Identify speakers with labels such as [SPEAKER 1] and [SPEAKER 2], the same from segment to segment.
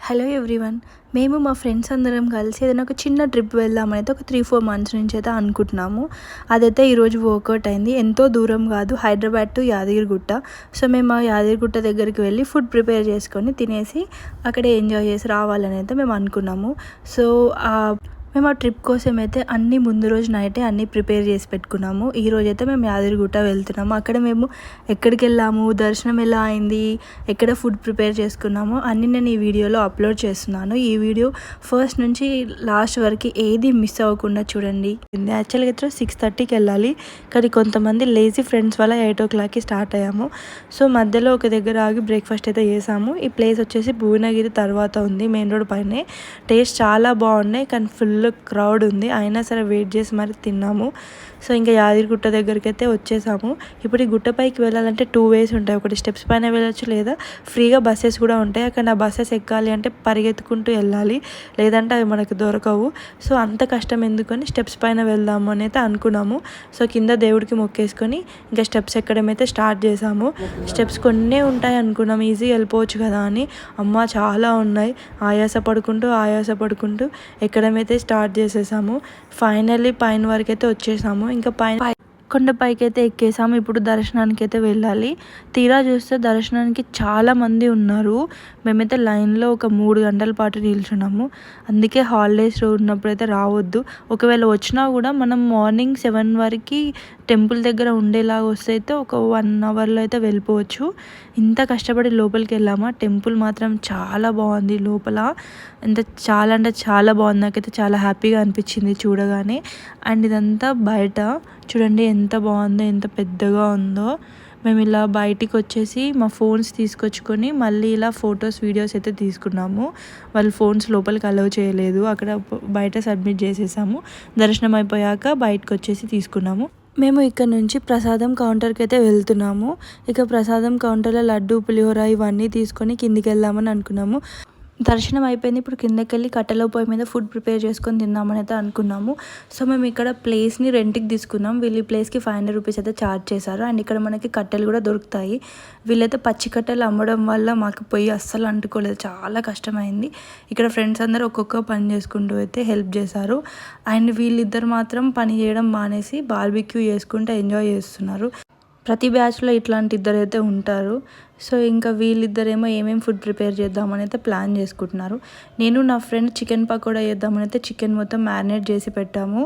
[SPEAKER 1] Hello everyone. మేము మా friends అందరం కలిసి ఏదైనా ఒక చిన్న ట్రిప్ వెళ్దామని అయితే ఒక 3-4 మంత్స్ నుంచి అయితే అనుకుంటున్నాము. అదైతే ఈరోజు వర్కౌట్ అయింది. ఎంతో దూరం కాదు, హైదరాబాద్ టు యాదగిరిగుట్ట. సో మేము ఆ యాదగిరిగుట్ట దగ్గరికి వెళ్ళి ఫుడ్ ప్రిపేర్ చేసుకొని తినేసి అక్కడే ఎంజాయ్ చేసి రావాలని అయితే మేము అనుకున్నాము. సో మేము ఆ ట్రిప్ కోసం అయితే అన్నీ ముందు రోజు నైటే అన్నీ ప్రిపేర్ చేసి పెట్టుకున్నాము. ఈరోజు అయితే మేము యాదగిరిగుట్ట వెళ్తున్నాము. అక్కడ మేము ఎక్కడికి వెళ్ళాము, దర్శనం ఎలా అయింది, ఎక్కడ ఫుడ్ ప్రిపేర్ చేసుకున్నాము అన్నీ నేను ఈ వీడియోలో అప్లోడ్ చేస్తున్నాను. ఈ వీడియో ఫస్ట్ నుంచి లాస్ట్ వరకు ఏది మిస్ అవ్వకుండా చూడండి. యాక్చువల్గా అయితే 6:30కి వెళ్ళాలి, కానీ కొంతమంది లేజీ ఫ్రెండ్స్ వల్ల 8 o'clockకి స్టార్ట్ అయ్యాము. సో మధ్యలో ఒక దగ్గర ఆగి బ్రేక్ఫాస్ట్ అయితే చేసాము. ఈ ప్లేస్ వచ్చేసి భువనగిరి తర్వాత ఉంది, మెయిన్ రోడ్ పైనే. టేస్ట్ చాలా బాగున్నాయి, కానీ ఫుల్ క్రౌడ్ ఉంది, అయినా సరే వెయిట్ చేసి మరి తిన్నాము. సో ఇంకా యాదగిరిగుట్ట దగ్గరికి అయితే వచ్చేసాము. ఇప్పుడు ఈ గుట్టపైకి వెళ్ళాలంటే 2 ways ఉంటాయి. ఒకటి స్టెప్స్ పైన వెళ్ళొచ్చు, లేదా ఫ్రీగా బస్సెస్ కూడా ఉంటాయి. అక్కడ ఆ బస్సెస్ ఎక్కాలి అంటే పరిగెత్తుకుంటూ వెళ్ళాలి, లేదంటే అవి మనకు దొరకవు. సో అంత కష్టం ఎందుకని స్టెప్స్ పైన వెళ్దాము అని అయితే అనుకున్నాము. సో కింద దేవుడికి మొక్కేసుకొని ఇంకా స్టెప్స్ ఎక్కడం అయితే స్టార్ట్ చేసాము. స్టెప్స్ కొన్నే ఉంటాయి అనుకున్నాము, ఈజీగా వెళ్ళిపోవచ్చు కదా అని. అమ్మ చాలా ఉన్నాయి, ఆయాస పడుకుంటూ ఎక్కడం అయితే స్టార్ట్ చేసేసాము. ఫైనల్లీ పైన వరకు అయితే వచ్చేసాము. ఇంకా కొండపైకి అయితే ఎక్కేసాము. ఇప్పుడు దర్శనానికి అయితే వెళ్ళాలి. తీరా చూస్తే దర్శనానికి చాలా మంది ఉన్నారు. మేమైతే లైన్లో ఒక 3 గంటల పాటు నిల్చున్నాము. అందుకే హాలిడేస్ ఉన్నప్పుడైతే రావద్దు. ఒకవేళ వచ్చినా కూడా మనం మార్నింగ్ 7 వరకు టెంపుల్ దగ్గర ఉండేలాగా వస్తే అయితే ఒక 1 అవర్లో అయితే వెళ్ళిపోవచ్చు. ఇంత కష్టపడి లోపలికి వెళ్ళామా. టెంపుల్ మాత్రం చాలా బాగుంది లోపల, అంటే చాలా బాగుంది. నాకైతే చాలా హ్యాపీగా అనిపించింది చూడగానే. అండ్ ఇదంతా బయట చూడండి ఎంత బాగుందో, ఎంత పెద్దగా ఉందో. మేము ఇలా బయటికి వచ్చేసి మా ఫోన్స్ తీసుకొచ్చుకొని మళ్ళీ ఇలా ఫొటోస్ వీడియోస్ అయితే తీసుకున్నాము. వాళ్ళు ఫోన్స్ లోపలికి అలౌ చేయలేదు, అక్కడ బయట సబ్మిట్ చేసేసాము. దర్శనం అయిపోయాక బయటకు వచ్చేసి తీసుకున్నాము. మేము ఇక్కడ నుంచి ప్రసాదం కౌంటర్కి అయితే వెళ్తున్నాము. ఇక ప్రసాదం కౌంటర్లో లడ్డు, పులిహోర ఇవన్నీ తీసుకొని కిందికి వెళ్దామని అనుకున్నాము. దర్శనం అయిపోయింది. ఇప్పుడు కిందకి వెళ్ళి కట్టెల పొయ్యి మీద ఫుడ్ ప్రిపేర్ చేసుకొని తిందామని అయితే అనుకున్నాము. సో మేము ఇక్కడ ప్లేస్ని రెంట్కి తీసుకున్నాం. వీళ్ళు ఈ ప్లేస్కి 500 రూపీస్ అయితే ఛార్జ్ చేశారు. అండ్ ఇక్కడ మనకి కట్టెలు కూడా దొరుకుతాయి. వీళ్ళైతే పచ్చి కట్టెలు అమ్మడం వల్ల మాకు పొయ్యి అస్సలు అంటుకోలేదు, చాలా కష్టమైంది. ఇక్కడ ఫ్రెండ్స్ అందరూ ఒక్కొక్క పని చేసుకుంటూ అయితే హెల్ప్ చేశారు. అండ్ వీళ్ళిద్దరు మాత్రం పని చేయడం మానేసి బార్బిక్యూ చేసుకుంటూ ఎంజాయ్ చేస్తున్నారు. ప్రతి బ్యాచ్లో ఇట్లాంటి ఇద్దరు అయితే ఉంటారు. సో ఇంకా వీళ్ళిద్దరేమో ఏమేమి ఫుడ్ ప్రిపేర్ చేద్దామని అయితే ప్లాన్ చేసుకుంటున్నారు. నేను నా ఫ్రెండ్ చికెన్ పకోడా చేద్దామని అయితే చికెన్ మొత్తం మ్యారినేట్ చేసి పెట్టాము.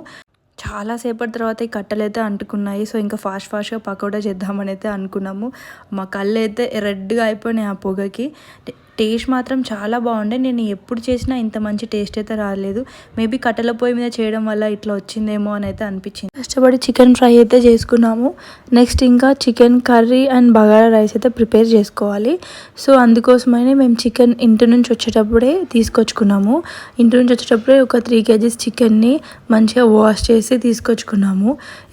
[SPEAKER 1] చాలాసేపటి తర్వాత ఈ కట్టెలు అయితే అంటుకున్నాయి. సో ఇంకా ఫాస్ట్గా పకోడా చేద్దామని అయితే అనుకున్నాము. మా కళ్ళు అయితే రెడ్గా అయిపోయినాయి ఆ పొగకి. టేస్ట్ మాత్రం చాలా బాగుండే. నేను ఎప్పుడు చేసినా ఇంత మంచి టేస్ట్ అయితే రాలేదు. మేబీ కట్టెల పొయ్యి మీద చేయడం వల్ల ఇట్లా వచ్చిందేమో అని అయితే అనిపించింది. కష్టపడి చికెన్ ఫ్రై అయితే చేసుకున్నాము. నెక్స్ట్ ఇంకా chicken curry and bagara rice అయితే ప్రిపేర్ చేసుకోవాలి. సో అందుకోసమనే మేము చికెన్ ఇంటి నుంచి వచ్చేటప్పుడే తీసుకొచ్చుకున్నాము. ఇంటి నుంచి వచ్చేటప్పుడే ఒక 3 kgs చికెన్ని మంచిగా వాష్ చేసి తీసుకొచ్చుకున్నాము.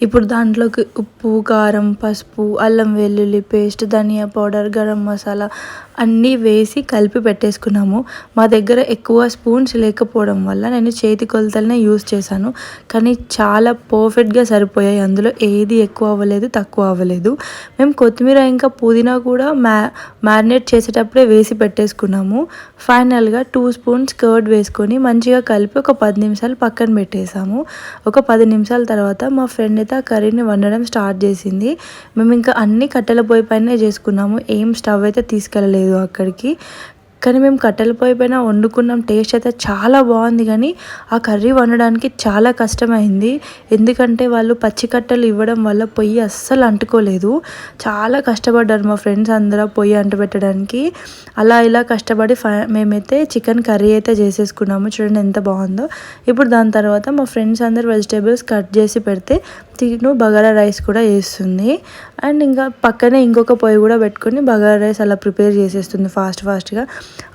[SPEAKER 1] ఇప్పుడు దాంట్లోకి ఉప్పు, కారం, పసుపు, అల్లం వెల్లుల్లి పేస్ట్, ధనియా పౌడర్, గరం మసాలా అన్నీ వేసి కలిపి పెట్టేసుకున్నాము. మా దగ్గర ఎక్కువ స్పూన్స్ లేకపోవడం వల్ల నేను చేతి కొలతలనే యూస్ చేశాను, కానీ చాలా పర్ఫెక్ట్గా సరిపోయాయి. అందులో ఏది ఎక్కువ అవ్వలేదు, తక్కువ అవ్వలేదు. మేము కొత్తిమీర ఇంకా పుదీనా కూడా మ్యారినేట్ చేసేటప్పుడే వేసి పెట్టేసుకున్నాము. ఫైనల్గా 2 స్పూన్స్ కర్డ్ వేసుకొని మంచిగా కలిపి ఒక 10 నిమిషాలు పక్కన పెట్టేసాము. ఒక 10 నిమిషాల తర్వాత మా ఫ్రెండ్ అయితే ఆ కర్రీని వండడం స్టార్ట్ చేసింది. మేము ఇంకా అన్ని కట్టెల పొయ్యి పైనే చేసుకున్నాము, ఏం స్టవ్ అయితే తీసుకెళ్ళలేదు అక్కడికి. కానీ మేము కట్టెల పొయ్యి పైన వండుకున్నాం. టేస్ట్ అయితే చాలా బాగుంది, కానీ ఆ కర్రీ వండడానికి చాలా కష్టమైంది. ఎందుకంటే వాళ్ళు పచ్చి కట్టెలు ఇవ్వడం వల్ల పొయ్యి అస్సలు అంటుకోలేదు. చాలా కష్టపడ్డారు మా ఫ్రెండ్స్ అందరూ పొయ్యి అంటబెట్టడానికి. అలా ఇలా కష్టపడి మేమైతే చికెన్ కర్రీ అయితే చేసేసుకున్నాము. చూడండి ఎంత బాగుందో. ఇప్పుడు దాని తర్వాత మా ఫ్రెండ్స్ అందరు వెజిటేబుల్స్ కట్ చేసి పెడితే తిను బగారా రైస్ కూడా వేస్తుంది. అండ్ ఇంకా పక్కనే ఇంకొక పొయ్యి కూడా పెట్టుకొని బగారా రైస్ అలా ప్రిపేర్ చేసేస్తుంది ఫాస్ట్గా.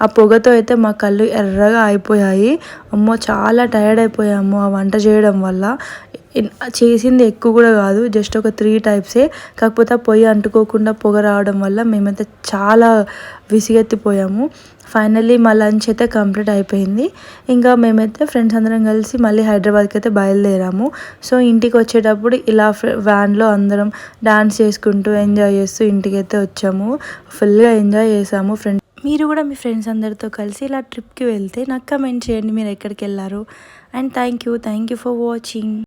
[SPEAKER 1] ఆ పొగతో అయితే మా కళ్ళు ఎర్రగా అయిపోయాయి. అమ్మో చాలా టైర్డ్ అయిపోయాము ఆ వంట చేయడం వల్ల. చేసింది ఎక్కువ కూడా కాదు, జస్ట్ ఒక 3 టైప్సే. కాకపోతే ఆ పొయ్యి అంటుకోకుండా పొగ రావడం వల్ల మేమైతే చాలా విసిగెత్తిపోయాము. ఫైనల్లీ మా లంచ్ అయితే కంప్లీట్ అయిపోయింది. ఇంకా మేమైతే ఫ్రెండ్స్ అందరం కలిసి మళ్ళీ హైదరాబాద్కి అయితే బయలుదేరాము. సో ఇంటికి వచ్చేటప్పుడు ఇలా వ్యాన్లో అందరం డాన్స్ చేసుకుంటూ ఎంజాయ్ చేస్తూ ఇంటికి అయితే వచ్చాము. ఫుల్గా ఎంజాయ్ చేసాము. మీరు కూడా మీ ఫ్రెండ్స్ అందరితో కలిసి ఇలా ట్రిప్కి వెళ్తే నాకు కమెంట్ చేయండి మీరు ఎక్కడికి వెళ్ళారు. And thank you for watching.